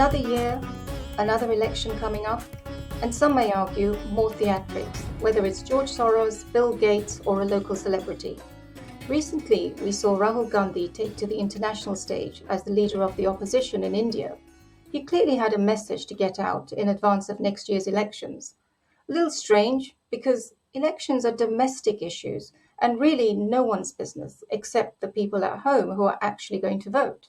Another year, another election coming up, and some may argue more theatrics, whether it's George Soros, Bill Gates, or a local celebrity. Recently, we saw Rahul Gandhi take to the international stage as the leader of the opposition in India. He clearly had a message to get out in advance of next year's elections. A little strange because elections are domestic issues and really no one's business except the people at home who are actually going to vote.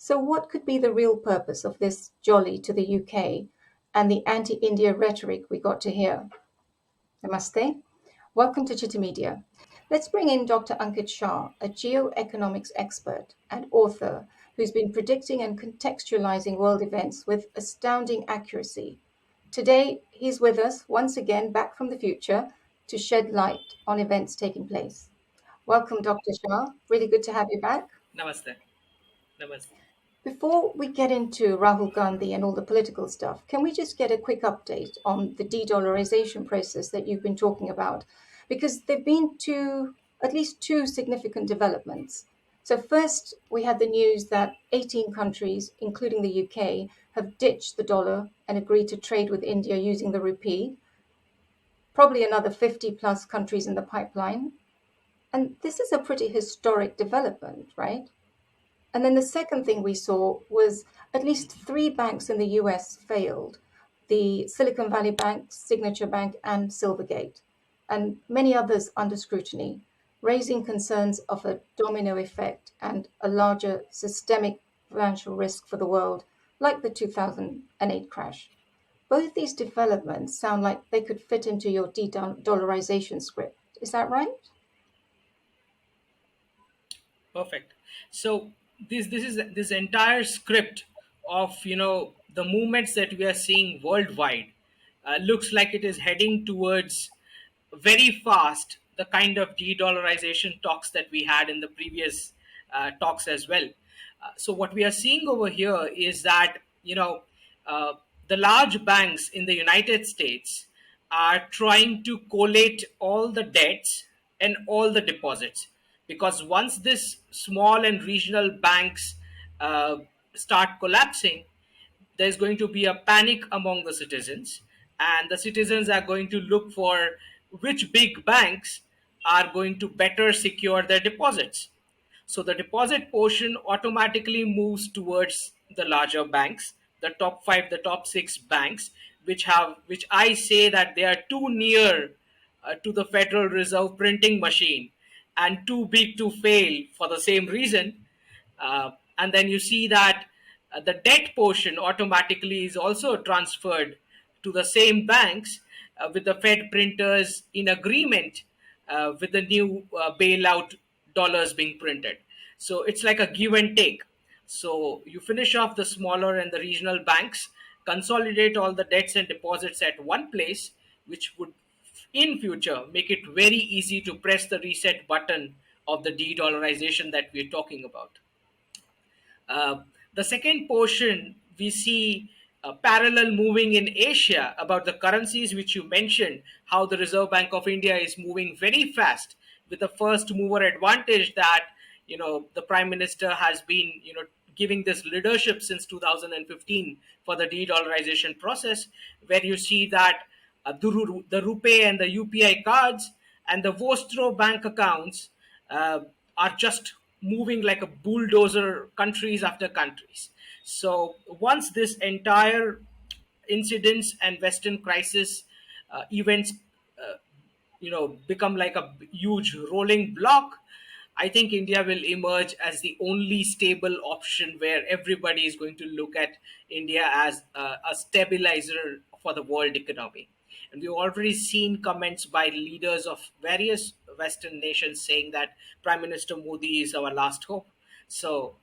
So, what could be the real purpose of this jolly to the UK and the anti India rhetoric we got to hear? Namaste. Welcome to Citti Media. Let's bring in Dr. Ankit Shah, a geoeconomics expert and author who's been predicting and contextualizing world events with astounding accuracy. Today, he's with us once again back from the future to shed light on events taking place. Welcome, Dr. Shah. Really good to have you back. Namaste. Namaste. Before we get into Rahul Gandhi and all the political stuff, can we just get a quick update on the de-dollarization process that you've been talking about? Because there've been at least two significant developments. So first, we had the news that 18 countries, including the UK, have ditched the dollar and agreed to trade with India using the rupee. Probably another 50 plus countries in the pipeline. And this is a pretty historic development, right? And then the second thing we saw was at least three banks in the US failed: the Silicon Valley Bank, Signature Bank, and Silvergate, and many others under scrutiny, raising concerns of a domino effect and a larger systemic financial risk for the world, like the 2008 crash. Both these developments sound like they could fit into your de-dollarization script. Is that right? Perfect. So this is this entire script of the movements that we are seeing worldwide looks like it is heading towards very fast the kind of de-dollarization talks that we had in the previous talks as well. So what we are seeing over here is that uh, the large banks in the United States are trying to collate all the debts and all the deposits, because once this small and regional banks uh, start collapsing, there's going to be a panic among the citizens, and the citizens are going to look for which big banks are going to better secure their deposits. So the deposit portion automatically moves towards the larger banks, the top five, the top six banks, which I say that they are too near to the Federal Reserve printing machine and too big to fail for the same reason. And then you see that the debt portion automatically is also transferred to the same banks, with the Fed printers in agreement with the new bailout dollars being printed. So it's like a give and take. So you finish off the smaller and the regional banks, consolidate all the debts and deposits at one place, which would in future make it very easy to press the reset button of the de-dollarization that we're talking about. Uh, the second portion, we see parallel moving in Asia about the currencies which you mentioned, how the Reserve Bank of India is moving very fast with the first mover advantage that, the Prime Minister has been, giving this leadership since 2015 for the de-dollarization process, where you see that the RuPay and the UPI cards and the Vostro bank accounts uh, are just moving like a bulldozer countries after countries. So once this entire incidents and Western crisis events become like a huge rolling block, I think India will emerge as the only stable option where everybody is going to look at India as a stabilizer for the world economy. And we've already seen comments by leaders of various Western nations saying that Prime Minister Modi is our last hope. So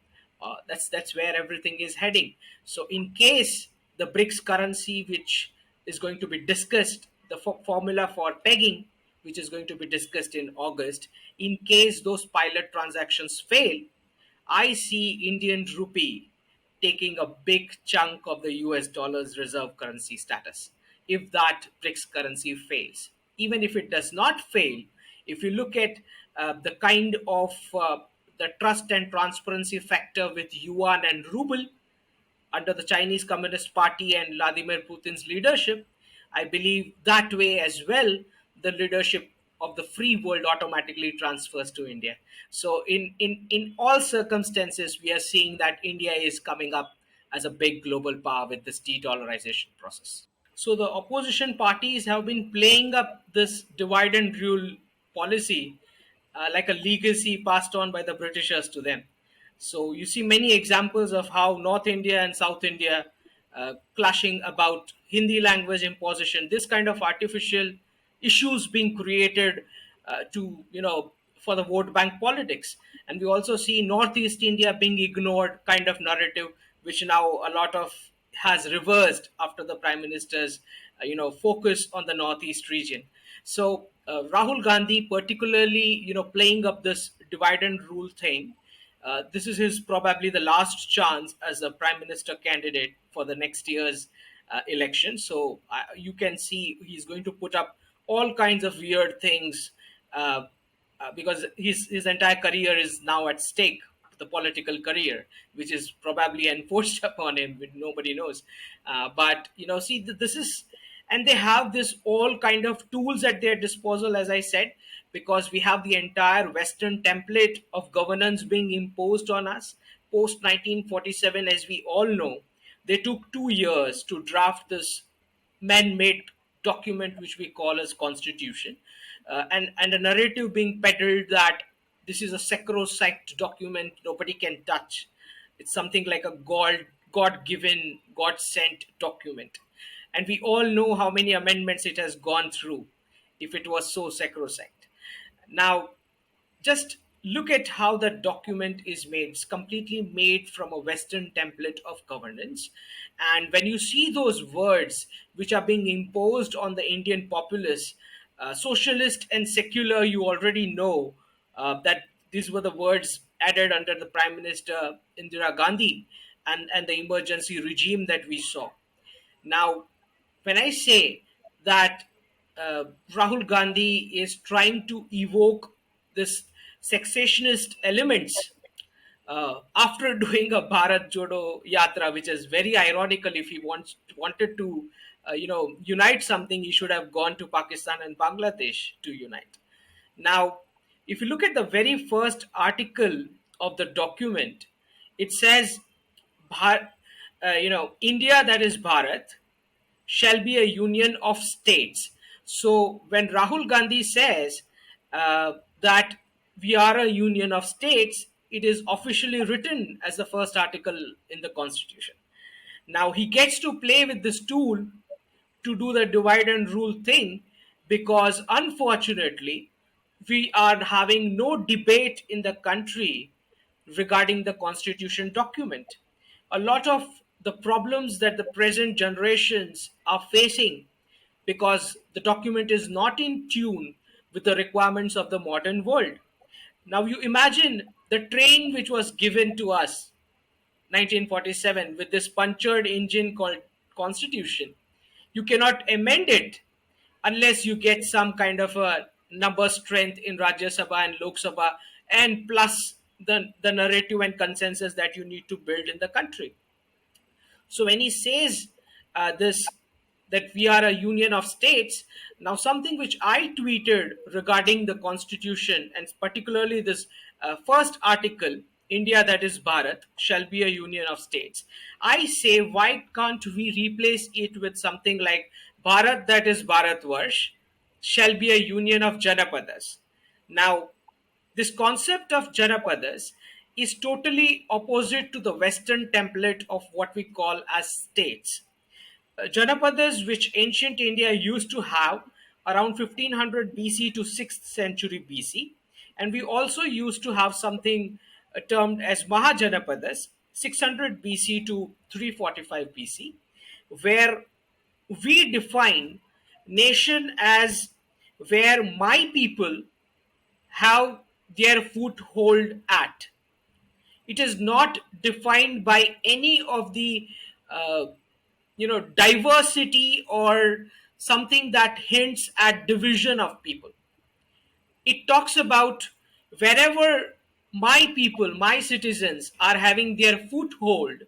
that's where everything is heading. So in case the BRICS currency, which is going to be discussed, the formula for pegging, which is going to be discussed in August, in case those pilot transactions fail, I see Indian rupee taking a big chunk of the US dollar's reserve currency status if that BRICS currency fails. Even if it does not fail, if you look at the kind of the trust and transparency factor with yuan and ruble, under the Chinese Communist Party and Vladimir Putin's leadership, I believe that way as well, the leadership of the free world automatically transfers to India. So, in all circumstances, we are seeing that India is coming up as a big global power with this de-dollarization process. So the opposition parties have been playing up this divide and rule policy like a legacy passed on by the Britishers to them. So you see many examples of how North India and South India clashing about Hindi language imposition, this kind of artificial issues being created to, for the vote bank politics. And we also see Northeast India being ignored kind of narrative, which now a lot of has reversed after the prime minister's focus on the northeast region. So Rahul Gandhi particularly playing up this divide and rule thing, this is his probably the last chance as a prime minister candidate for the next year's election. So you can see he's going to put up all kinds of weird things, uh, because his entire career is now at stake, the political career, which is probably enforced upon him, which nobody knows. But see, this is, and they have this all kind of tools at their disposal, as I said, because we have the entire Western template of governance being imposed on us post 1947, as we all know. They took 2 years to draft this man-made document which we call as constitution, and a narrative being peddled that this is a sacrosanct document nobody can touch. It's something like a god-given, god-sent document, and we all know how many amendments it has gone through if it was so sacrosanct. Now, just look at how the document is made. It's completely made from a Western template of governance. And when you see those words which are being imposed on the Indian populace, socialist and secular, you already know that these were the words added under the Prime Minister Indira Gandhi and the emergency regime that we saw. Now, when I say that Rahul Gandhi is trying to evoke this sexationist elements after doing a Bharat Jodo Yatra, which is very ironical. If he wanted to, unite something, he should have gone to Pakistan and Bangladesh to unite. Now, if you look at the very first article of the document, it says, India, that is Bharat, shall be a union of states. So when Rahul Gandhi says that we are a union of states, it is officially written as the first article in the constitution. Now he gets to play with this tool to do the divide and rule thing, because unfortunately we are having no debate in the country regarding the constitution document. A lot of the problems that the present generations are facing, because the document is not in tune with the requirements of the modern world. Now you imagine the train which was given to us 1947 with this punctured engine called constitution. You cannot amend it unless you get some kind of a number strength in Rajya Sabha and Lok Sabha, and plus the narrative and consensus that you need to build in the country. So when he says this, that we are a union of states, now something which I tweeted regarding the constitution and particularly this first article, India, that is Bharat, shall be a union of states. I say, why can't we replace it with something like Bharat, that is Bharatvarsh, shall be a union of Janapadas? Now, this concept of Janapadas is totally opposite to the Western template of what we call as states. Janapadas, which ancient India used to have around 1500 BC to 6th century BC, and we also used to have something termed as Mahajanapadas, 600 BC to 345 BC, where we define nation as where my people have their foothold at. It is not defined by any of the uh, diversity or something that hints at division of people. It talks about wherever my people, my citizens are having their foothold,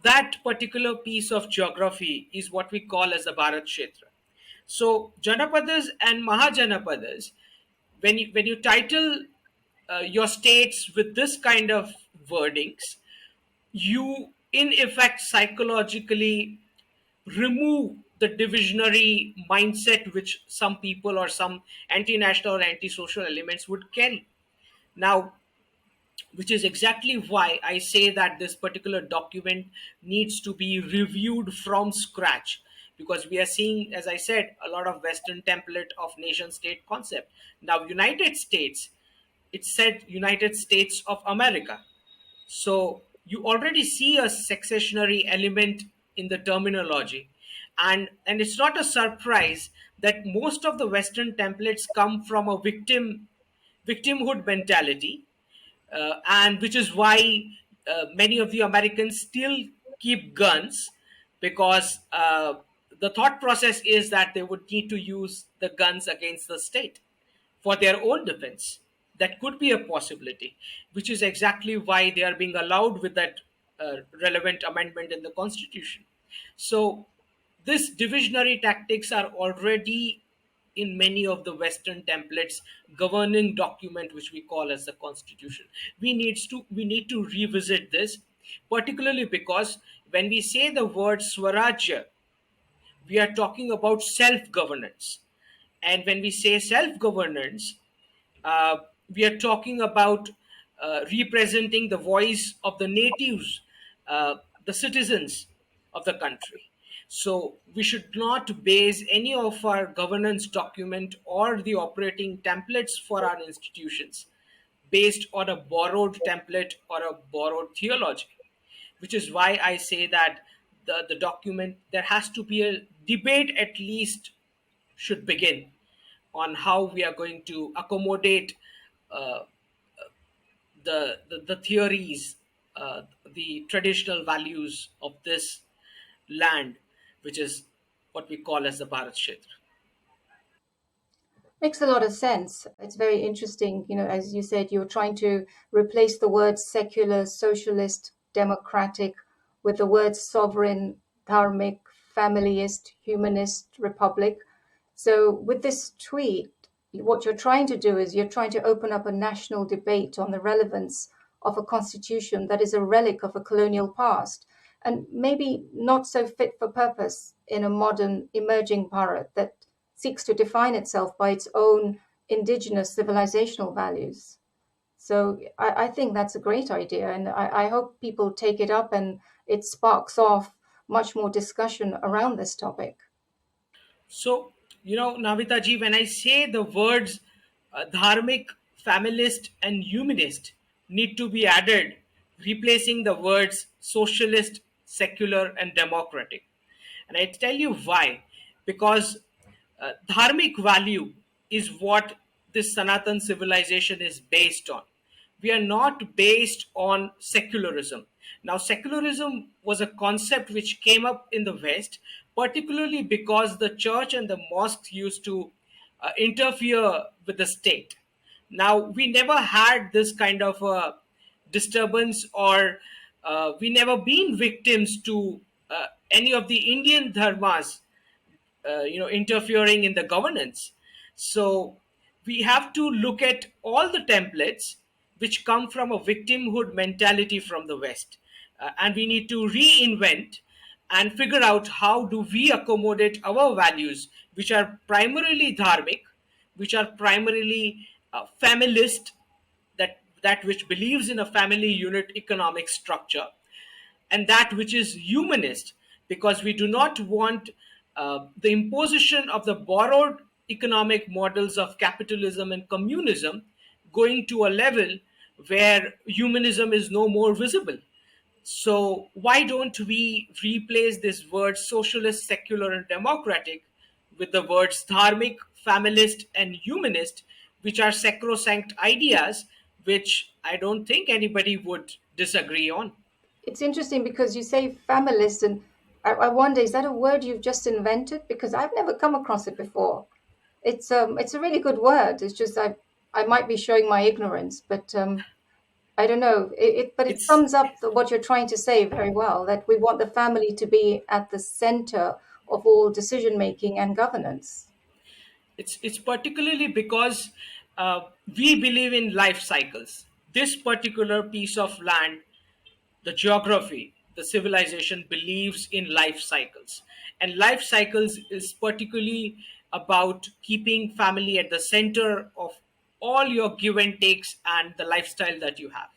That particular piece of geography is what we call as the Bharat Kshetra. So Janapadas and Mahajanapadas, when you title your states with this kind of wordings, you in effect psychologically remove the divisionary mindset which some people or some anti-national or anti-social elements would carry. Now, which is exactly why I say that this particular document needs to be reviewed from scratch, because we are seeing, as I said, a lot of Western template of nation state concept. Now, United States, it said United States of America. So you already see a successionary element in the terminology. And it's not a surprise that most of the Western templates come from a victimhood mentality, and which is why many of the Americans still keep guns, because the thought process is that they would need to use the guns against the state for their own defense. That could be a possibility, which is exactly why they are being allowed with that relevant amendment in the Constitution. So, this divisionary tactics are already in many of the Western templates governing document which we call as the Constitution. We need to revisit this, particularly because when we say the word Swarajya, we are talking about self governance. And when we say self governance, uh, we are talking about representing the voice of the natives, uh, the citizens of the country. So we should not base any of our governance document or the operating templates for our institutions based on a borrowed template or a borrowed theology, which is why I say that the document, there has to be a debate at least should begin on how we are going to accommodate uh, the theories, the traditional values of this land, which is what we call as the Bharat Kshetra. Makes a lot of sense. It's very interesting. As you said, you're trying to replace the words secular, socialist, democratic with the words sovereign, dharmic, familyist, humanist, republic. So, with this tweet, what you're trying to do is you're trying to open up a national debate on the relevance of a constitution that is a relic of a colonial past and maybe not so fit for purpose in a modern emerging Bharat that seeks to define itself by its own indigenous civilizational values. So I think that's a great idea, and I hope people take it up and it sparks off much more discussion around this topic. So, Navita ji, when I say the words dharmic, familist, and humanist need to be added, replacing the words socialist, secular, and democratic. And I tell you why. Because dharmic value is what this Sanatan civilization is based on. We are not based on secularism. Now, secularism was a concept which came up in the West, particularly because the church and the mosques used to interfere with the state. Now, we never had this kind of disturbance, or we never been victims to any of the Indian dharmas interfering in the governance. So we have to look at all the templates which come from a victimhood mentality from the West. And we need to reinvent and figure out how do we accommodate our values, which are primarily dharmic, which are primarily familist, that which believes in a family unit economic structure, and that which is humanist, because we do not want the imposition of the borrowed economic models of capitalism and communism going to a level where humanism is no more visible. So, why don't we replace this word socialist, secular, and democratic with the words dharmic, familist, and humanist, which are sacrosanct ideas which I don't think anybody would disagree on? It's interesting because you say familist, and I wonder, is that a word you've just invented? Because I've never come across it before. It's a really good word. It's just I might be showing my ignorance, but I don't know, but it It's sums up what you're trying to say very well, that we want the family to be at the center of all decision making and governance. it's particularly because we believe in life cycles. This particular piece of land, the geography, the civilization believes in life cycles. And life cycles is particularly about keeping family at the center of all your give and takes and the lifestyle that you have.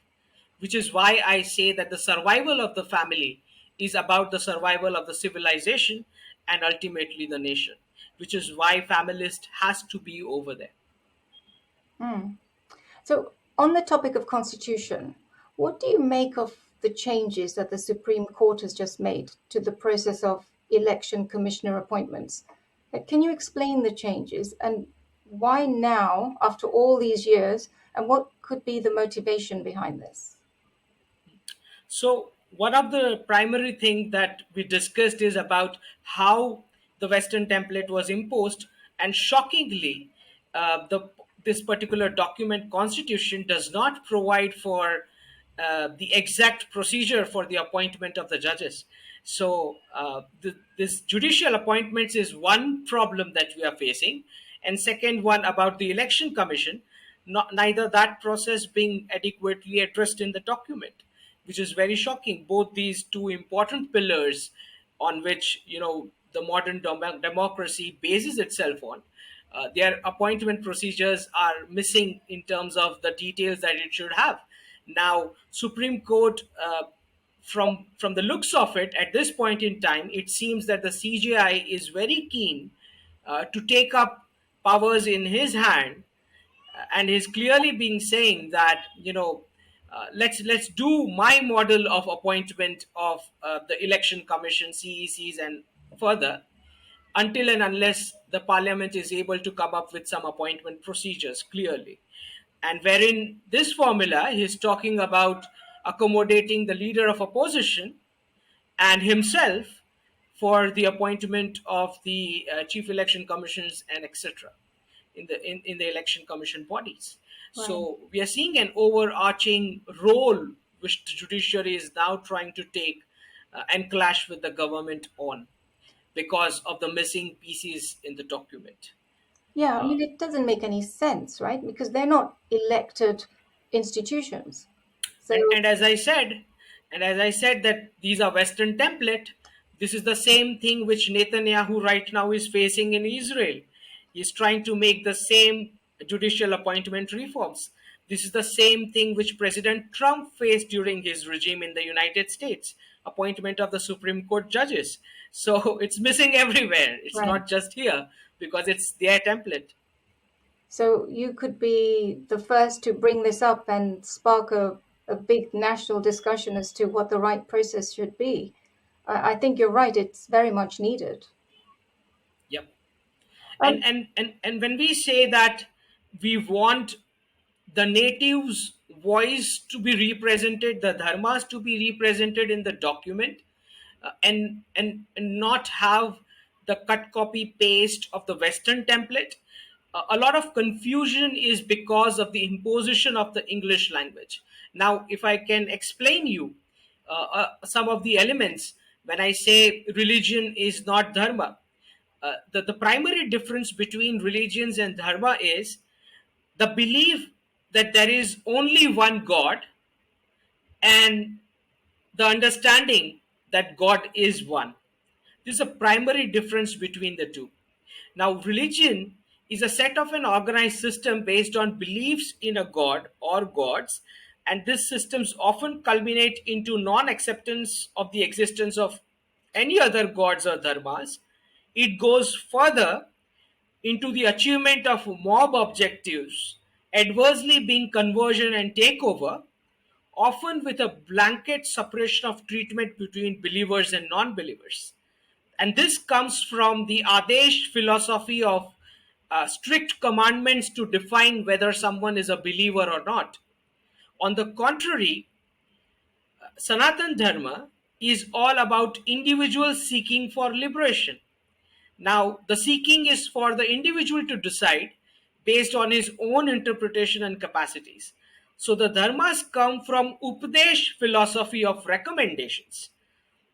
Which is why I say that the survival of the family is about the survival of the civilization and ultimately the nation, which is why familist has to be over there. Hmm. So, on the topic of constitution, what do you make of the changes that the Supreme Court has just made to the process of election commissioner appointments? Can you explain the changes and why now, after all these years, and what could be the motivation behind this? So one of the primary things that we discussed is about how the Western template was imposed, and shockingly, the this particular document, Constitution, does not provide for the exact procedure for the appointment of the judges. So this judicial appointments is one problem that we are facing, and second one about the election commission, neither that process being adequately addressed in the document, which is very shocking. Both these two important pillars on which the modern democracy bases itself on, their appointment procedures are missing in terms of the details that it should have. Now, Supreme Court, from the looks of it, at this point in time, it seems that the CJI is very keen to take up powers in his hand, and he's clearly being saying that let's do my model of appointment of the election commission, CECs, and further, until and unless the parliament is able to come up with some appointment procedures clearly, and wherein this formula he's talking about accommodating the leader of opposition and himself for the appointment of the chief election commissions and etc. In the election commission bodies. Right. So we are seeing an overarching role which the judiciary is now trying to take and clash with the government on because of the missing pieces in the document. Yeah, I mean, it doesn't make any sense, right? Because they're not elected institutions. So, and as I said that these are Western template. This is the same thing which Netanyahu right now is facing in Israel. He's trying to make the same judicial appointment reforms. This is the same thing which President Trump faced during his regime in the United States, appointment of the Supreme Court judges. So it's missing everywhere, it's right. not just here, because it's their template. So you could be the first to bring this up and spark a big national discussion as to what the right process should be. I think you're right, it's very much needed. Yep. Um, And when we say that we want the natives voice to be represented, the dharmas to be represented in the document, and not have the cut copy paste of the Western template, a lot of confusion is because of the imposition of the English language. Now if I can explain you some of the elements, when I say religion is not dharma, the primary difference between religions and dharma is the belief that there is only one God, and the understanding that God is one. This is a primary difference between the two. Now, religion is a set of an organized system based on beliefs in a god or gods, and these systems often culminate into non acceptance of the existence of any other gods or dharmas. It goes further into the achievement of mob objectives, adversely being conversion and takeover, often with a blanket separation of treatment between believers and non believers. And this comes from the Adesh philosophy of strict commandments to define whether someone is a believer or not. On the contrary, Sanatan Dharma is all about individuals seeking for liberation. Now, the seeking is for the individual to decide based on his own interpretation and capacities. So the dharmas come from Upadesh philosophy of recommendations.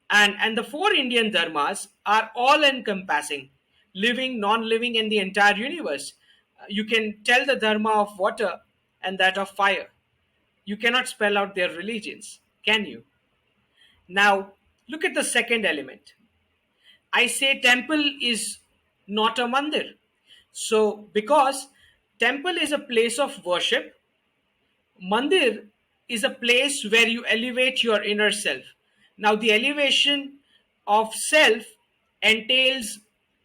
And the four Indian dharmas are all encompassing, living, non living, and the entire universe. You can tell the dharma of water and that of fire. You cannot spell out their religions, can you? Now, look at the second element. I say temple is not a mandir. So, because temple is a place of worship, mandir is a place where you elevate your inner self. Now, the elevation of self entails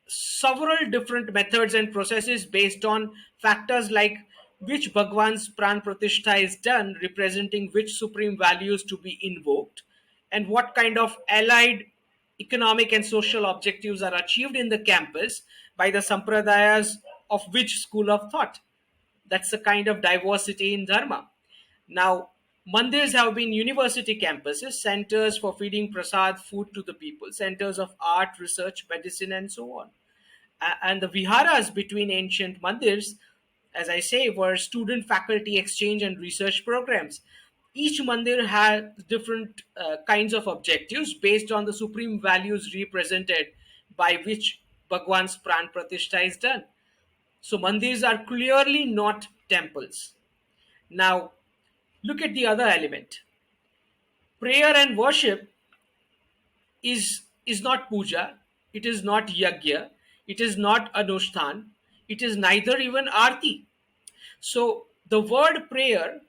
several different methods and processes based on factors like which Bhagwan's pran pratishtha is done, representing which supreme values to be invoked, and what kind of allied economic and social objectives are achieved in the campus by the sampradayas of which school of thought. That's the kind of diversity in Dharma. Now, mandirs have been university campuses, centers for feeding prasad food to the people, centers of art, research, medicine, and so on. And the viharas between ancient mandirs, as I say, were student faculty exchange and research programs. Each mandir had different kinds of objectives based on the supreme values represented by which Bhagwan's pran pratishtha is done. So mandirs are clearly not temples. Now, look at the other element. Prayer and worship is not puja, it is not yagya, it is not anushthan, it is neither even arti. So the word prayer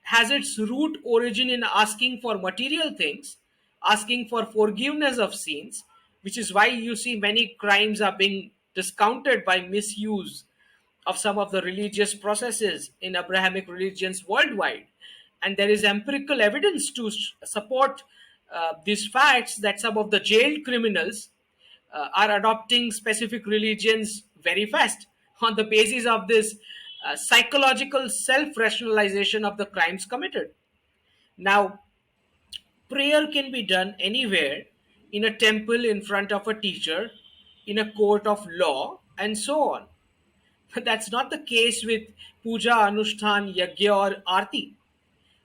has its root origin in asking for material things, asking for forgiveness of sins, which is why you see many crimes are being discounted by misuse of some of the religious processes in Abrahamic religions worldwide. And there is empirical evidence to support these facts that some of the jailed criminals are adopting specific religions very fast on the basis of this psychological self rationalization of the crimes committed. Now, prayer can be done anywhere, in a temple, in front of a teacher, in a court of law, and so on. But that's not the case with puja, anushthan, yagya, or arti.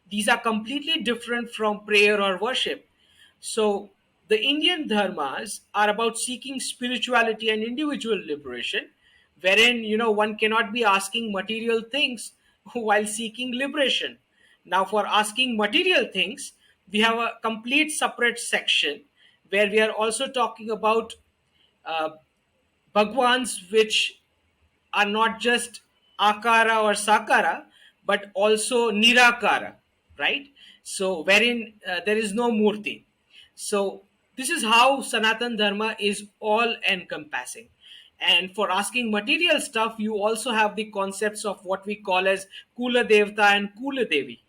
These are completely different from prayer or worship. So, the Indian dharmas are about seeking spirituality and individual liberation, wherein one cannot be asking material things while seeking liberation. Now, for asking material things, we have a complete separate section where we are also talking about uh, bhagwans which are not just akara or sakara, but also nirakara, right? So, wherein there is no murti. So, this is how Sanatan Dharma is all encompassing. And for asking material stuff, you also have the concepts of what we call as Kula Devta and Kula Devi.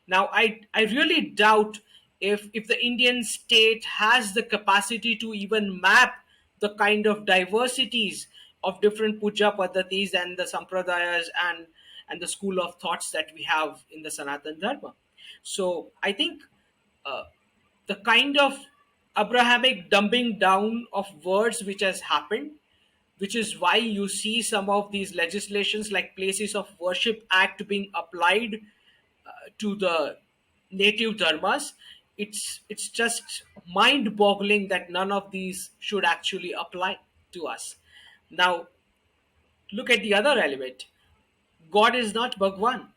Now, I really doubt if the Indian state has the capacity to even map the kind of diversities of different puja paddhatis and the sampradayas and the school of thoughts that we have in the Sanatan Dharma. So I think uh, the kind of Abrahamic dumbing down of words which has happened, which is why you see some of these legislations like Places of Worship Act being applied to the native dharmas. It's just mind boggling that none of these should actually apply to us. Now, look at the other element. God is not Bhagwan.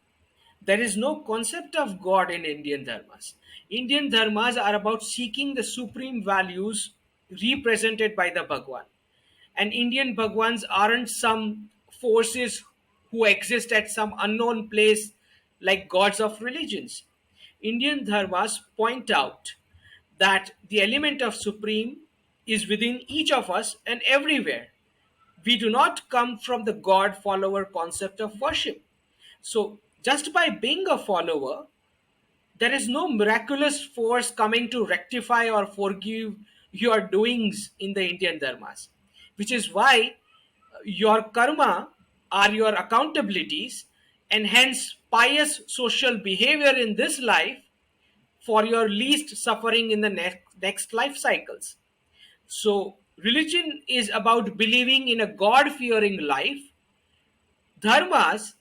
There is no concept of God in Indian dharmas. Indian dharmas are about seeking the supreme values represented by the Bhagwan. And Indian Bhagwans aren't some forces who exist at some unknown place like gods of religions. Indian dharmas point out that the element of supreme is within each of us and everywhere. We do not come from the God follower concept of worship. So, just by being a follower, there is no miraculous force coming to rectify or forgive your doings in the Indian dharmas, which is why your karma are your accountabilities, and hence pious social behavior in this life for your least suffering in the next life cycles. So, religion is about believing in a God fearing life. Dharmas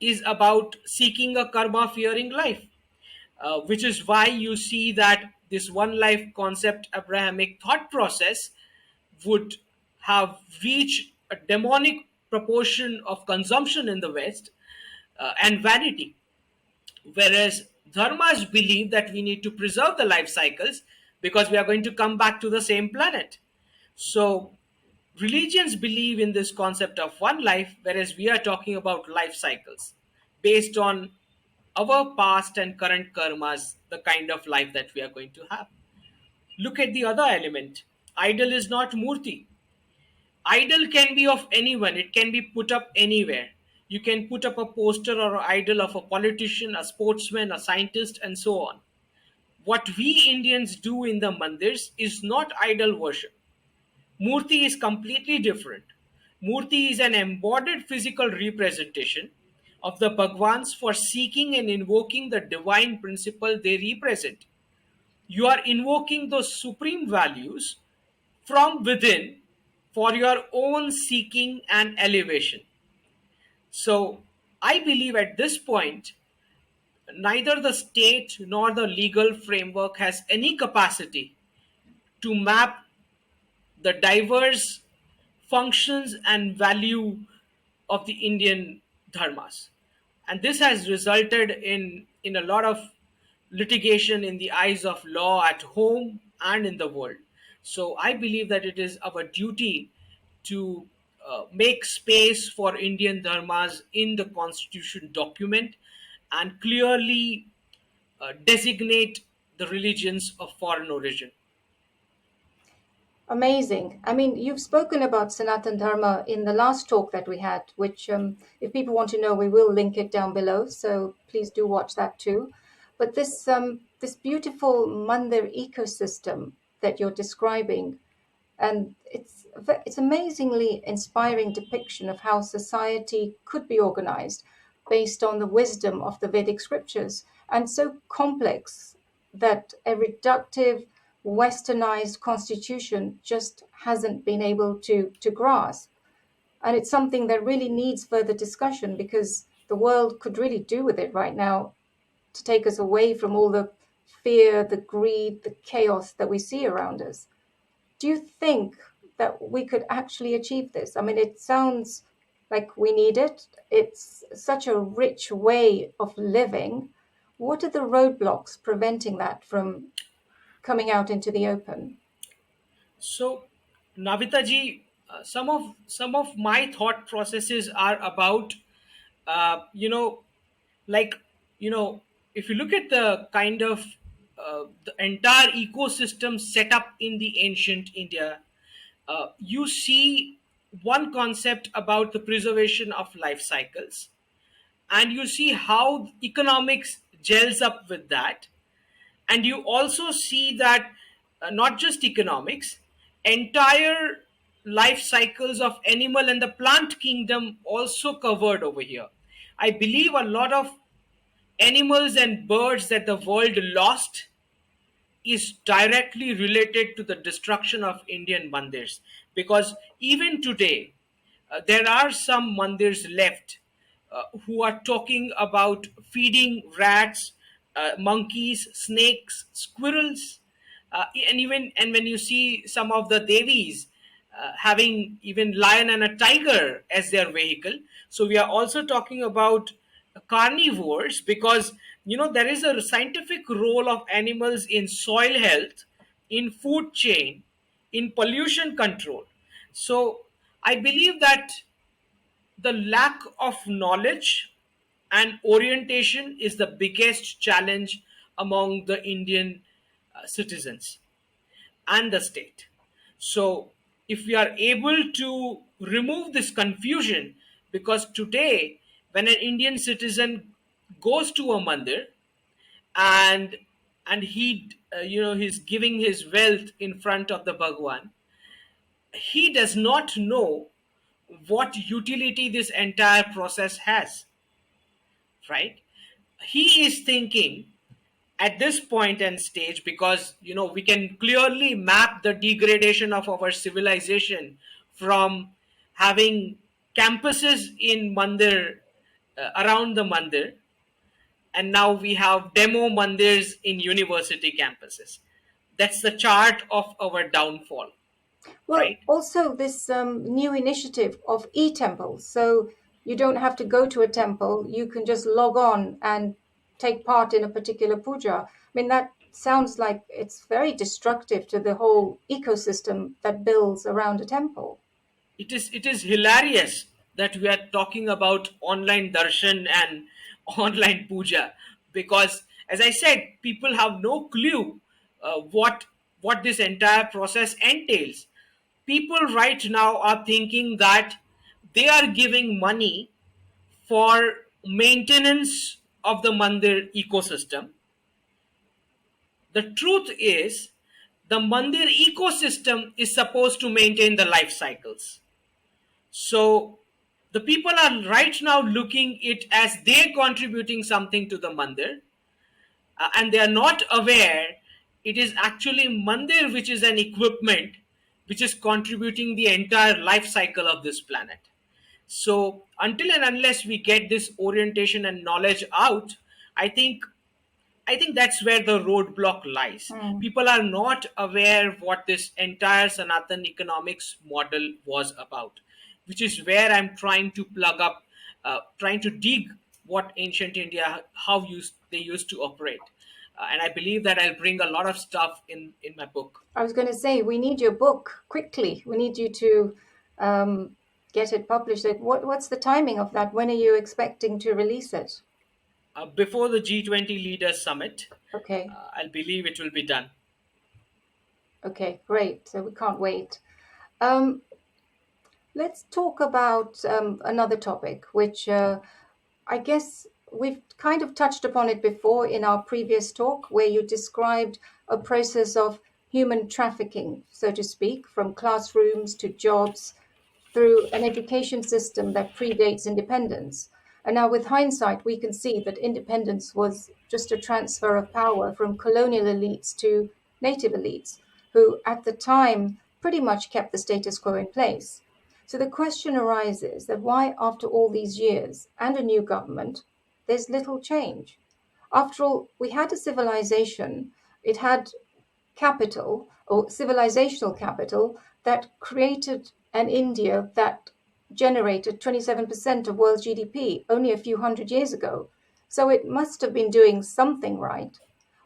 is about seeking a karma fearing life, which is why you see that this one life concept Abrahamic thought process would have reached a demonic proportion of consumption in the West, and vanity. Whereas dharmas believe that we need to preserve the life cycles because we are going to come back to the same planet. So religions believe in this concept of one life, whereas we are talking about life cycles based on our past and current karmas, the kind of life that we are going to have. Look at the other element. Idol is not murti. Idol can be of anyone, it can be put up anywhere. You can put up a poster or idol of a politician, a sportsman, a scientist, and so on. What we Indians do in the mandirs is not idol worship. Murti is completely different. Murti is an embodied physical representation of the Bhagwans for seeking and invoking the divine principle they represent. You are invoking those supreme values from within for your own seeking and elevation. So, I believe at this point, neither the state nor the legal framework has any capacity to map the diverse functions and value of the Indian dharmas. And this has resulted in a lot of litigation in the eyes of law at home and in the world. So I believe that it is our duty to make space for Indian dharmas in the constitution document and clearly designate the religions of foreign origin. Amazing. I mean, you've spoken about Sanatan Dharma in the last talk that we had, which, if people want to know, we will link it down below. So please do watch that too. But this beautiful mandir ecosystem that you're describing, and it's amazingly inspiring depiction of how society could be organized based on the wisdom of the Vedic scriptures, and so complex that a reductive westernized constitution just hasn't been able to grasp. And it's something that really needs further discussion, because the world could really do with it right now to take us away from all the fear, the greed, the chaos that we see around us. Do you think that we could actually achieve this? I mean, it sounds like we need it. It's such a rich way of living. What are the roadblocks preventing that from coming out into the open? So, Navita ji, some of my thought processes are about, you know, like you know, if you look at the kind of the entire ecosystem set up in the ancient India, you see one concept about the preservation of life cycles, and you see how economics gels up with that, and you also see that not just economics, entire life cycles of animal and the plant kingdom also covered over here. I believe a lot of animals and birds that the world lost is directly related to the destruction of Indian mandirs. Because even today, there are some mandirs left who are talking about feeding rats, monkeys, snakes, squirrels, and even and when you see some of the devis having even lion and a tiger as their vehicle. So we are also talking about carnivores, because there is a scientific role of animals in soil health, in food chain, in pollution control. So I believe that the lack of knowledge and orientation is the biggest challenge among the Indian citizens and the state. So, if we are able to remove this confusion, because today, when an Indian citizen goes to a mandir and he's giving his wealth in front of the Bhagwan, he does not know what utility this entire process has, right? He is thinking at this point and stage, because we can clearly map the degradation of our civilization from having campuses in mandir around the mandir, and now we have demo mandirs in university campuses. That's the chart of our downfall, Well, right? also this new initiative of e-temples. So you don't have to go to a temple. You can just log on and take part in a particular puja. I mean, that sounds like it's very destructive to the whole ecosystem that builds around a temple. It is hilarious that we are talking about online darshan and online puja, because, as I said, people have no clue what this entire process entails. People right now are thinking that they are giving money for maintenance of the mandir ecosystem. The truth is, the mandir ecosystem is supposed to maintain the life cycles. So the people are right now looking it as they're contributing something to the mandir, and they are not aware it is actually mandir which is an equipment which is contributing the entire life cycle of this planet. So until and unless we get this orientation and knowledge out, I think I think that's where the roadblock lies. Hmm. People are not aware what this entire Sanatan economics model was about, which is where I'm trying to plug up, trying to dig what ancient India, they used to operate. And I believe that I'll bring a lot of stuff in my book. I was going to say, we need your book quickly. We need you to um, get it published. Like, what's the timing of that? When are you expecting to release it? Before the G20 Leaders Summit, Okay, I believe it will be done. okay, great. So we can't wait. Um, let's talk about another topic, which I guess we've kind of touched upon it before in our previous talk, where you described a process of human trafficking, so to speak, from classrooms to jobs through an education system that predates independence. And now, with hindsight, we can see that independence was just a transfer of power from colonial elites to native elites, who at the time pretty much kept the status quo in place. So the question arises that why, after all these years and a new government, there's little change. After all, we had a civilization, it had capital or civilizational capital that created an India that generated 27% of world's GDP only a few hundred years ago. So it must have been doing something right.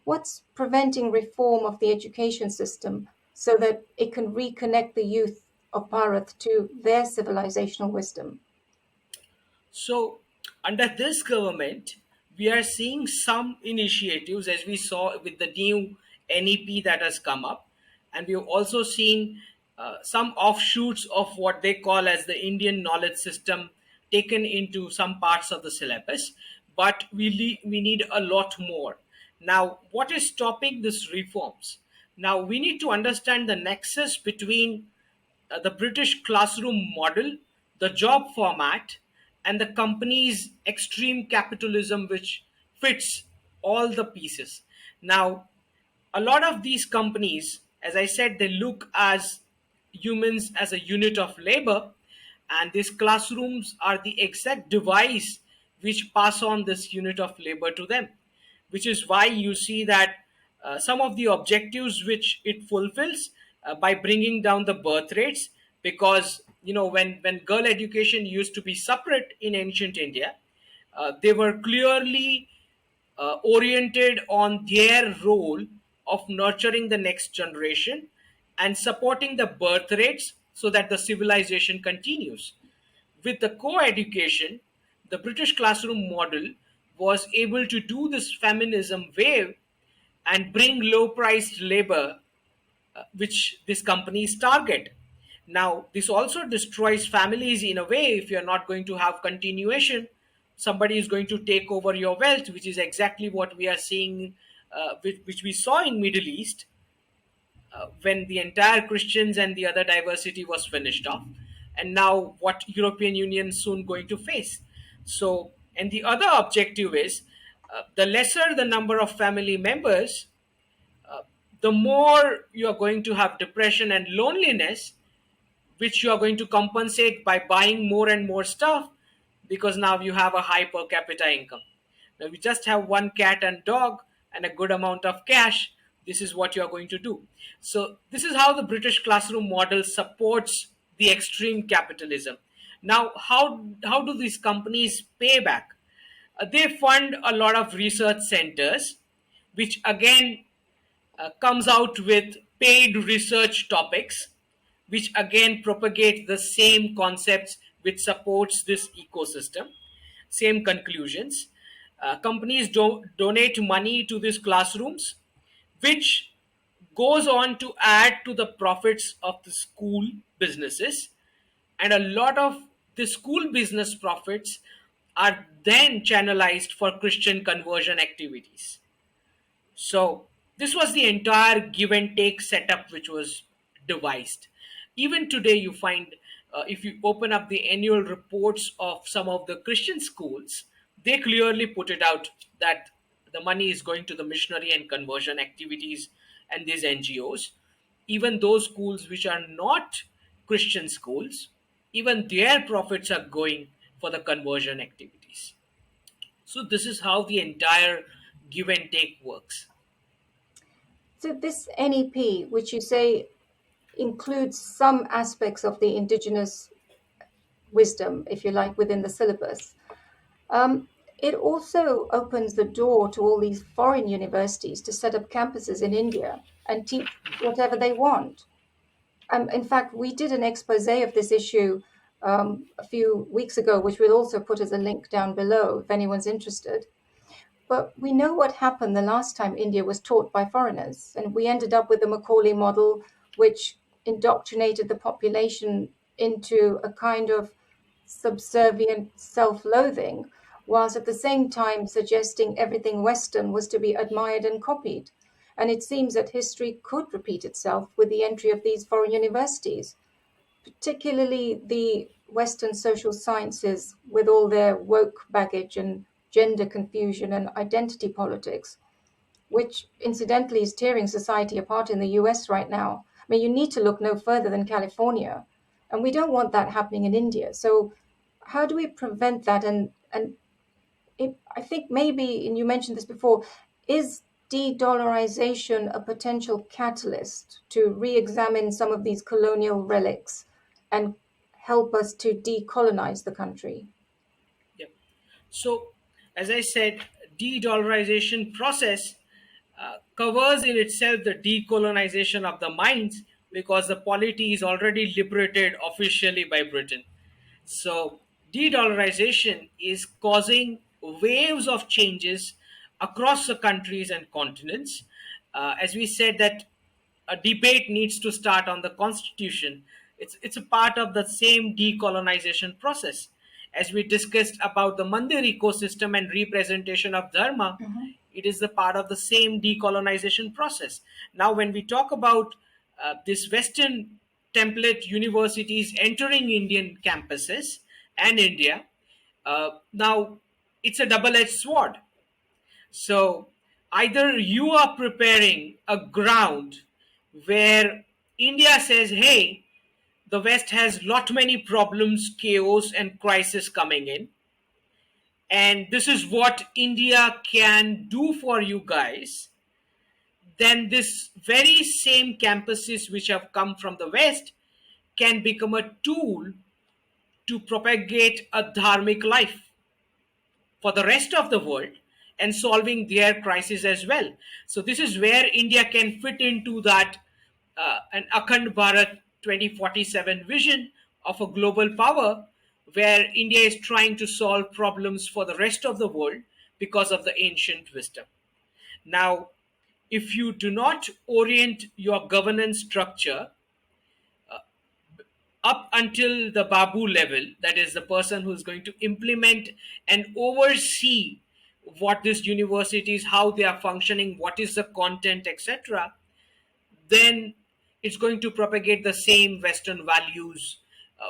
What's preventing reform of the education system so that it can reconnect the youth of Bharat to their civilizational wisdom? So, under this government, we are seeing some initiatives, as we saw with the new NEP that has come up, and we've also seen some offshoots of what they call as the Indian knowledge system taken into some parts of the syllabus. But we need a lot more. Now, what is stopping these reforms? Now, we need to understand the nexus between the British classroom model, the job format, and the company's extreme capitalism, which fits all the pieces. Now, a lot of these companies, as I said, they look as humans as a unit of labor, and these classrooms are the exact device which pass on this unit of labor to them, which is why you see that some of the objectives which it fulfills by bringing down the birth rates, because when girl education used to be separate in ancient India, they were clearly oriented on their role of nurturing the next generation and supporting the birth rates so that the civilization continues. With the co-education, the British classroom model was able to do this feminism wave and bring low priced labor, which these companies target. Now, this also destroys families in a way. If you're not going to have continuation, somebody is going to take over your wealth, which is exactly what we are seeing, which we saw in Middle East when the entire Christians and the other diversity was finished off, and now what European Union soon going to face. So, and the other objective is the lesser the number of family members, the more you are going to have depression and loneliness, which you are going to compensate by buying more and more stuff, because now you have a high per capita income. Now you just have one cat and dog and a good amount of cash. This is what you are going to do. So this is how the British classroom model supports the extreme capitalism. Now, how do these companies pay back? They fund a lot of research centers, which again comes out with paid research topics, which again propagate the same concepts which supports this ecosystem, same conclusions. Companies donate money to these classrooms, which goes on to add to the profits of the school businesses, and a lot of the school business profits are then channelized for Christian conversion activities. So this was the entire give and take setup which was devised. Even today, you find if you open up the annual reports of some of the Christian schools, they clearly put it out that the money is going to the missionary and conversion activities and these NGOs. Even those schools which are not Christian schools, even their profits are going for the conversion activities. So this is how the entire give and take works. So this NEP, which you say includes some aspects of the indigenous wisdom, if you like, within the syllabus, um, it also opens the door to all these foreign universities to set up campuses in India and teach whatever they want. In fact, we did an expose of this issue a few weeks ago, which we'll also put as a link down below if anyone's interested. But we know what happened the last time India was taught by foreigners, and we ended up with the Macaulay model, which indoctrinated the population into a kind of subservient self loathing, whilst at the same time suggesting everything Western was to be admired and copied. And it seems that history could repeat itself with the entry of these foreign universities, particularly the Western social sciences with all their woke baggage and gender confusion and identity politics, which incidentally is tearing society apart in the US right now. I mean, you need to look no further than California. And we don't want that happening in India. So, how do we prevent that? I think maybe, and you mentioned this before, is de-dollarization a potential catalyst to re-examine some of these colonial relics and help us to decolonize the country? Yep. So, as I said, de-dollarization process covers in itself the decolonization of the minds because the polity is already liberated officially by Britain. So, de-dollarization is causing waves of changes across the countries and continents. As we said that a debate needs to start on the constitution. It's a part of the same decolonization process. As we discussed about the Mandir ecosystem and representation of Dharma, Mhm. it is the part of the same decolonization process. Now, when we talk about this Western template universities entering Indian campuses and India, now it's a double-edged sword. So either you are preparing a ground where India says, hey, the West has lot many problems, chaos, and crisis coming in, and this is what India can do for you guys. Then this very same campuses which have come from the West can become a tool to propagate a dharmic life for the rest of the world and solving their crisis as well. So this is where India can fit into that an Akhand Bharat 2047 vision of a global power where India is trying to solve problems for the rest of the world because of the ancient wisdom. Now, if you do not orient your governance structure up until the Babu level, that is the person who's going to implement and oversee what these universities, how they are functioning, what is the content, etc., then it's going to propagate the same Western values,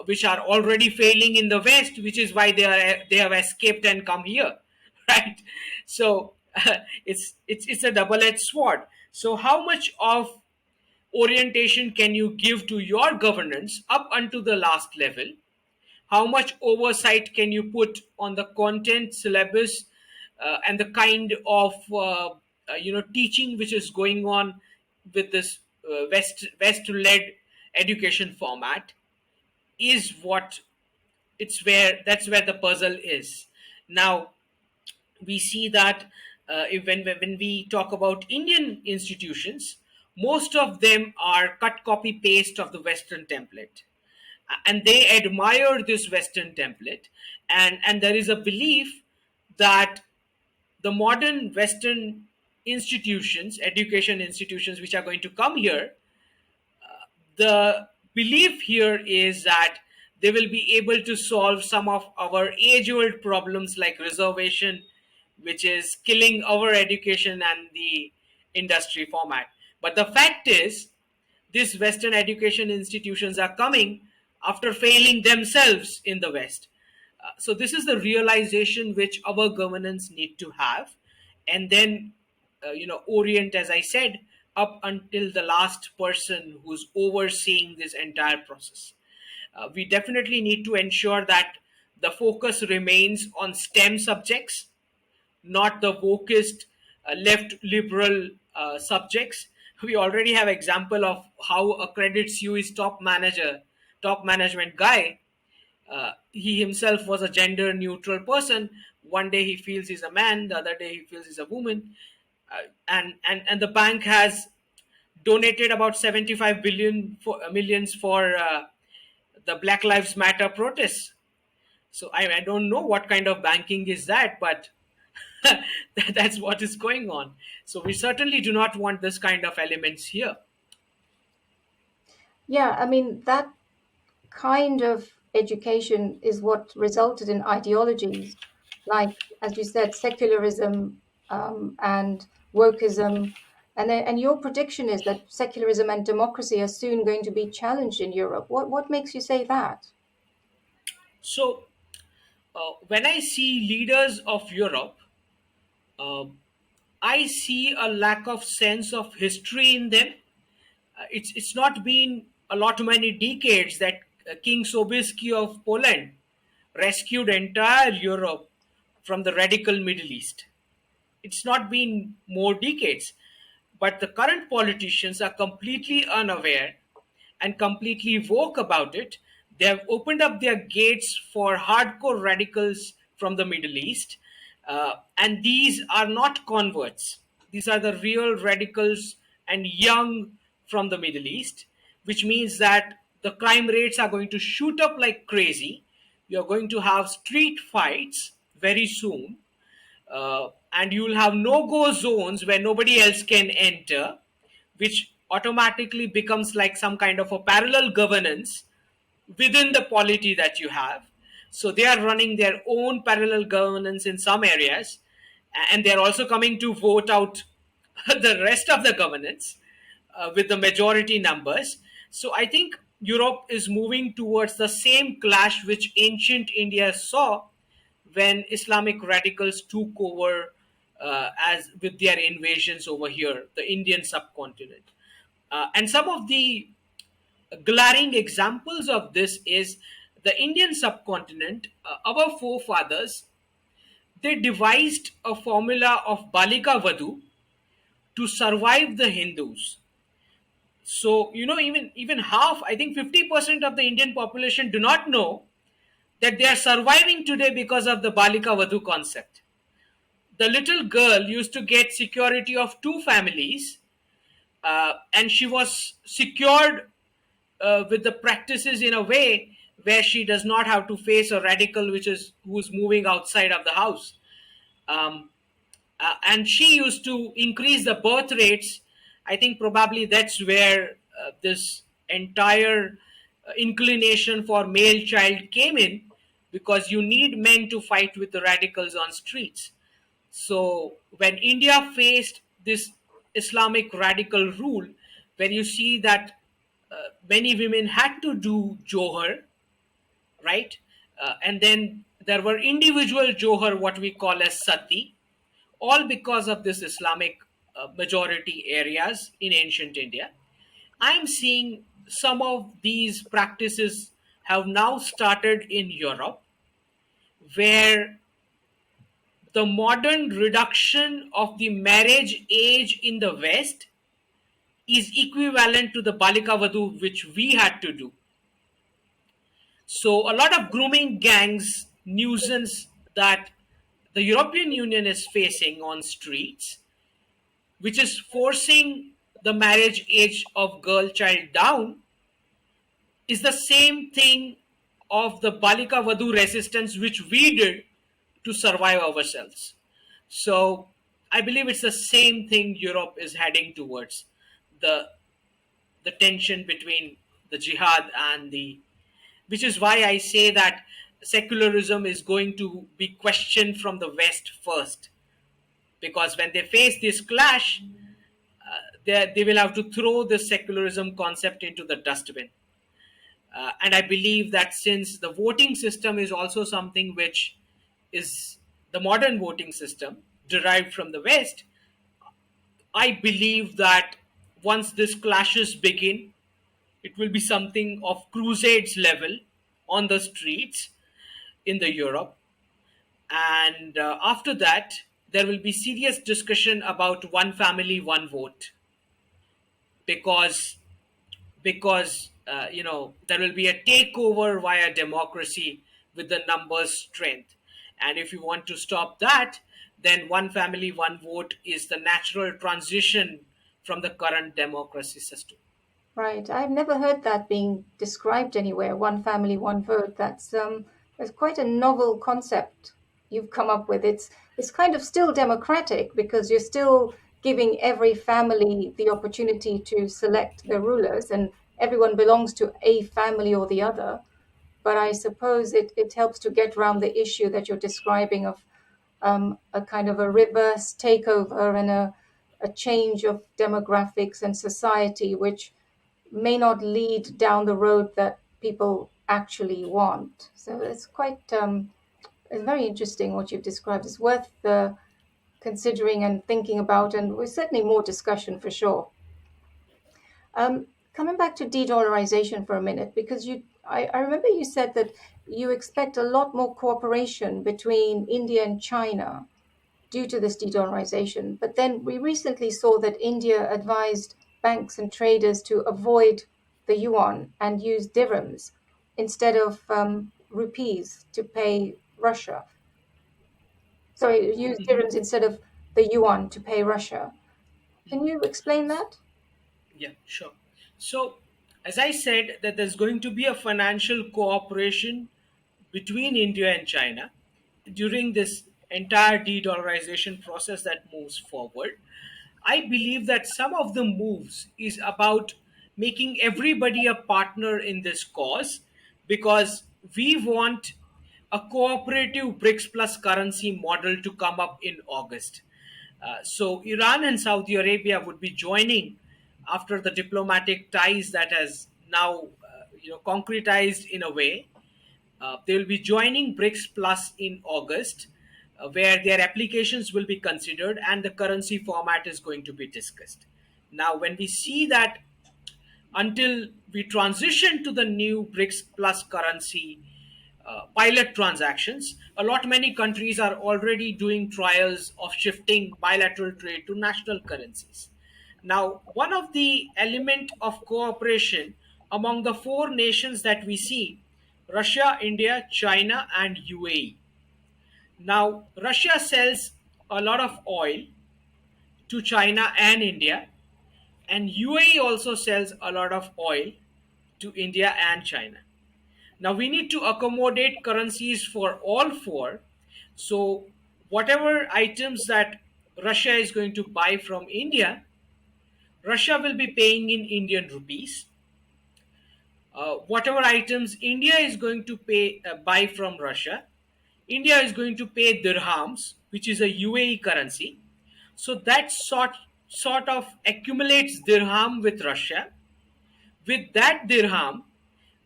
which are already failing in the West, which is why they have escaped and come here, right? So it's a double-edged sword. So how much of orientation can you give to your governance up unto the last level How much oversight can you put on the content syllabus, and the kind of teaching which is going on with this West led education format is what it's where that's where the puzzle is now. We see that when we talk about Indian institutions, most of them are cut, copy, paste of the Western template, and they admire this Western template, and there is a belief that the modern Western institutions, education institutions, which are going to come here, the belief here is that they will be able to solve some of our age old problems like reservation, which is killing our education and the industry format. But the fact is, these Western education institutions are coming after failing themselves in the West. So, this is the realization which our governance need to have, and then orient, as I said, up until the last person who's overseeing this entire process. We definitely need to ensure that the focus remains on STEM subjects, not the wokist left liberal subjects. We already have example of how a Credit Suisse top management guy, he himself was a gender neutral person. One day he feels he's a man, the other day he feels he's a woman. And the bank has donated about 75 billion for millions for the Black Lives Matter protests. So I don't know what kind of banking is that, but that's what is going on. So we certainly do not want this kind of elements here. Yeah, I mean, that kind of education is what resulted in ideologies like, as you said, secularism and wokeism. And your prediction is that secularism and democracy are soon going to be challenged in Europe. What makes you say that? So when I see leaders of Europe, uh, I see a lack of sense of history in them. It's not been a lot many decades that King Sobieski of Poland rescued entire Europe from the radical Middle East. It's not been more decades, but the current politicians are completely unaware and completely woke about it. They have opened up their gates for hardcore radicals from the Middle East, and these are not converts. These are the real radicals and young from the Middle East, which means that the crime rates are going to shoot up like crazy. You're going to have street fights very soon, and you will have no-go zones where nobody else can enter, which automatically becomes like some kind of a parallel governance within the polity that you have. So they are running their own parallel governance in some areas, and they're also coming to vote out the rest of the governance with the majority numbers. So I think Europe is moving towards the same clash which ancient India saw when Islamic radicals took over as with their invasions over here, the Indian subcontinent. And some of the glaring examples of this is the Indian subcontinent. Our forefathers, they devised a formula of Balika Vadu to survive the Hindus. So even half, I think 50% of the Indian population do not know that they are surviving today because of the Balika Vadu concept. The little girl used to get security of two families, and she was secured with the practices in a way where she does not have to face a radical who's moving outside of the house. Um, and she used to increase the birth rates. I think probably that's where this entire inclination for male child came in, because you need men to fight with the radicals on streets. So when India faced this Islamic radical rule, when you see that many women had to do Johar, right? And then there were individual Johar, what we call as Sati, all because of this Islamic majority areas in ancient India. I'm seeing some of these practices have now started in Europe, where the modern reduction of the marriage age in the West is equivalent to the Balika Vadhu, which we had to do. So, a lot of grooming gangs nuisance that the European Union is facing on streets, which is forcing the marriage age of girl child down, is the same thing of the Balika Vadhu resistance which we did to survive ourselves. So I believe it's the same thing Europe is heading towards, the the tension between the jihad and the, which is why I say that secularism is going to be questioned from the West first, because when they face this clash, they will have to throw the secularism concept into the dustbin. And I believe that since the voting system is also something which is the modern voting system derived from the West, I believe that once this clashes begin, it will be something of crusades level on the streets in the Europe. And after that, there will be serious discussion about one family, one vote, because there will be a takeover via democracy with the numbers strength. And if you want to stop that, then one family one vote is the natural transition from the current democracy system. Right. I've never heard that being described anywhere. One family, one vote. That's quite a novel concept you've come up with. It's kind of still democratic because you're still giving every family the opportunity to select their rulers, and everyone belongs to a family or the other. But I suppose it helps to get around the issue that you're describing of a kind of a reverse takeover and a change of demographics and society, which may not lead down the road that people actually want. So it's very interesting what you've described. It's worth considering and thinking about, and we're certainly more discussion for sure. Coming back to de-dollarization for a minute, because I remember you said that you expect a lot more cooperation between India and China due to this de-dollarization. But then we recently saw that India advised banks and traders to avoid the yuan and use dirhams instead of rupees to pay Russia. Sorry, use dirhams instead of the yuan to pay Russia. Can you explain that? Yeah, sure. So, as I said, that there's going to be a financial cooperation between India and China during this entire de-dollarization process that moves forward. I believe that some of the moves is about making everybody a partner in this cause, because we want a cooperative BRICS plus currency model to come up in August. So Iran and Saudi Arabia would be joining after the diplomatic ties that has now concretized in a way. They will be joining BRICS Plus in August, where their applications will be considered and the currency format is going to be discussed. Now, when we see that until we transition to the new BRICS Plus currency pilot transactions, a lot many countries are already doing trials of shifting bilateral trade to national currencies. Now, one of the element of cooperation among the four nations that we see, Russia, India, China, and UAE. Now, Russia sells a lot of oil to China and India, and UAE also sells a lot of oil to India and China. Now we need to accommodate currencies for all four. So whatever items that Russia is going to buy from India, Russia will be paying in Indian rupees. Whatever items India is going to buy from Russia, India is going to pay dirhams, which is a UAE currency. So that sort of accumulates dirham with Russia. With that dirham,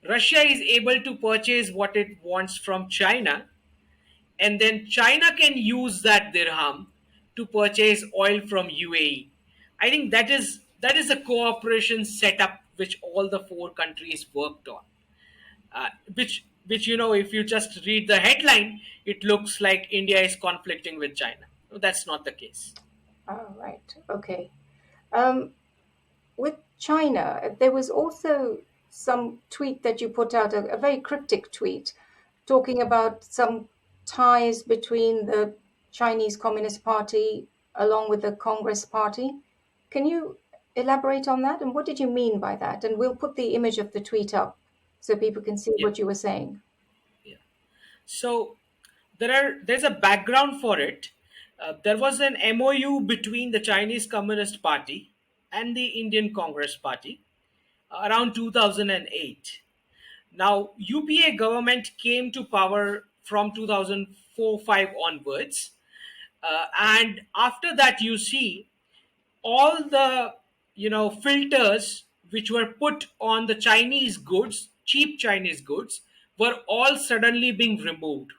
Russia is able to purchase what it wants from China, and then China can use that dirham to purchase oil from UAE. I think that is a cooperation setup which all the four countries worked on. which if you just read the headline, it looks like India is conflicting with China. No, that's not the case. Oh, right. Okay. Um, with China, there was also some tweet that you put out, a very cryptic tweet, talking about some ties between the Chinese Communist Party along with the Congress Party. Can you elaborate on that? And what did you mean by that? And we'll put the image of the tweet up so people can see Yeah, what you were saying. yeah. So there's a background for it. There was an MOU between the Chinese Communist Party and the Indian Congress Party around 2008. Now, UPA government came to power from 2004-5 onwards, and after that, you see all the filters which were put on the Chinese goods, cheap Chinese goods, were all suddenly being removed,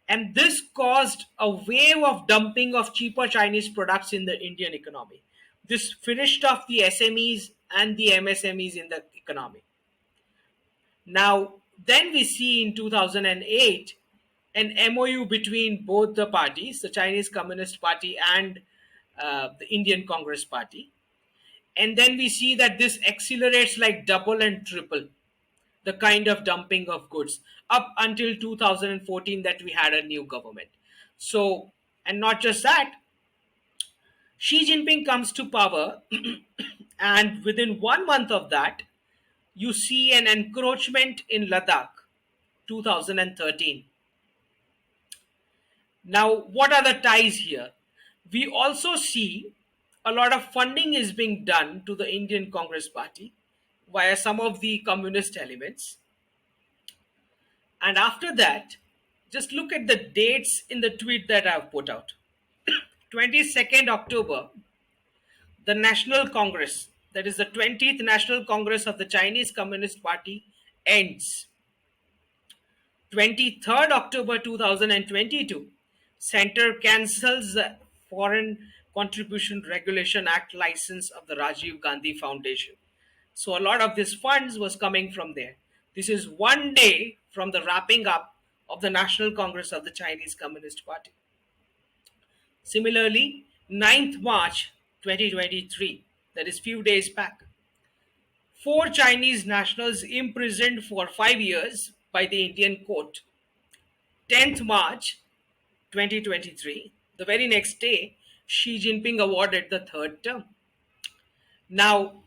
and this caused a wave of dumping of cheaper Chinese products in the Indian economy. This finished off the SMEs and the MSMEs in the economy. Now, then we see in 2008 an MOU between both the parties, the Chinese Communist Party and the Indian Congress Party. And then we see that this accelerates like double and triple the kind of dumping of goods up until 2014 that we had a new government. So, and not just that, Xi Jinping comes to power, and within 1 month of that, you see an encroachment in Ladakh, 2013. Now, what are the ties here? We also see a lot of funding is being done to the Indian Congress Party via some of the communist elements. And after that, just look at the dates in the tweet that I've put out. 22nd October, the National Congress, that is the 20th National Congress of the Chinese Communist Party, ends. 23rd October 2022, Center cancels the Foreign Contribution Regulation Act license of the Rajiv Gandhi Foundation. So a lot of these funds was coming from there. This is one day from the wrapping up of the National Congress of the Chinese Communist Party. Similarly, 9th March 2023, that is few days back, 4 Chinese nationals imprisoned for 5 years by the Indian court. 10th March 2023, the very next day, Xi Jinping awarded the third term. Now,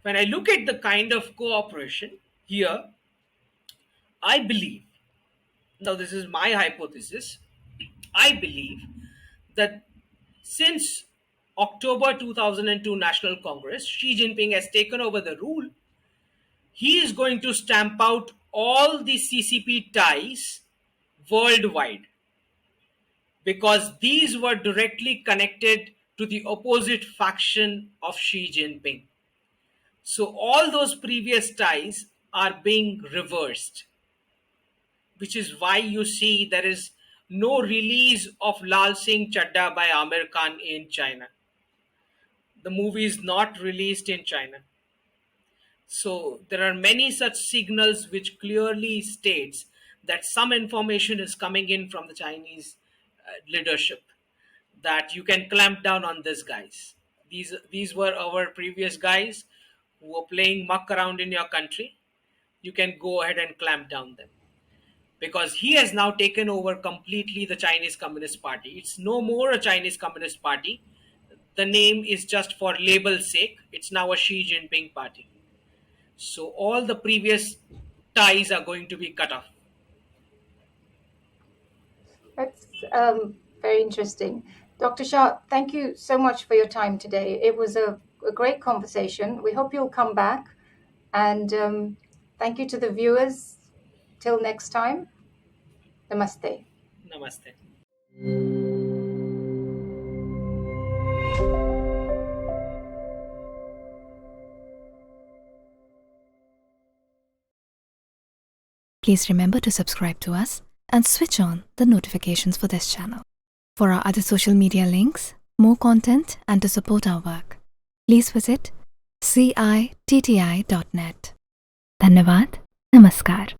when I look at the kind of cooperation here, I believe, now this is my hypothesis, I believe that since October 2002 National Congress, Xi Jinping has taken over the rule. He is going to stamp out all the CCP ties worldwide, because these were directly connected to the opposite faction of Xi Jinping. So all those previous ties are being reversed, which is why you see there is no release of Lal Singh Chadda by Amir Khan in China. The movie is not released in China. So there are many such signals which clearly states that some information is coming in from the Chinese leadership, that you can clamp down on these guys. These were our previous guys who were playing muck around in your country. You can go ahead and clamp down them, because he has now taken over completely the Chinese Communist Party. It's no more a Chinese Communist Party. The name is just for label's sake. It's now a Xi Jinping party. So all the previous ties are going to be cut off. That's very interesting. Dr. Shah, thank you so much for your time today. It was a great conversation. We hope you'll come back. And thank you to the viewers. Till next time, namaste. Namaste. Please remember to subscribe to us and switch on the notifications for this channel. For our other social media links, more content, and to support our work, please visit citti.net. Dhanyavad. Namaskar.